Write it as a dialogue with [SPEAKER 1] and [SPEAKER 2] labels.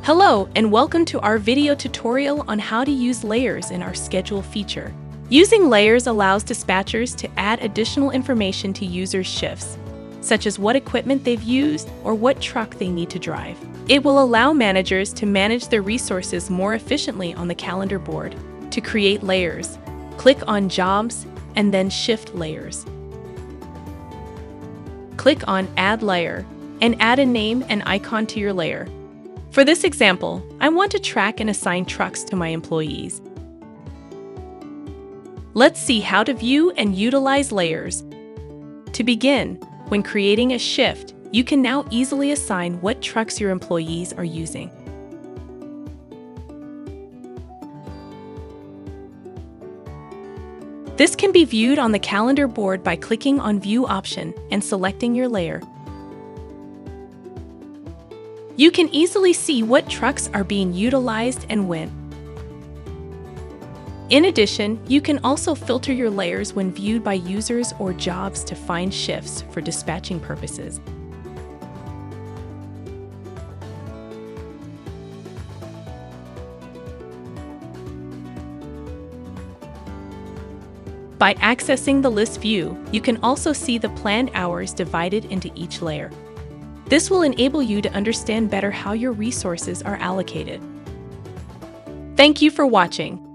[SPEAKER 1] Hello and welcome to our video tutorial on how to use layers in our schedule feature. Using layers allows dispatchers to add additional information to users' shifts, such as what equipment they've used or what truck they need to drive. It will allow managers to manage their resources more efficiently on the calendar board. To create layers, click on Jobs and then Shift Layers. Click on Add Layer and add a name and icon to your layer. For this example, I want to track and assign trucks to my employees. Let's see how to view and utilize layers. To begin, when creating a shift, you can now easily assign what trucks your employees are using. This can be viewed on the calendar board by clicking on View option and selecting your layer. You can easily see what trucks are being utilized and when. In addition, you can also filter your layers when viewed by users or jobs to find shifts for dispatching purposes. By accessing the list view, you can also see the planned hours divided into each layer. This will enable you to understand better how your resources are allocated. Thank you for watching.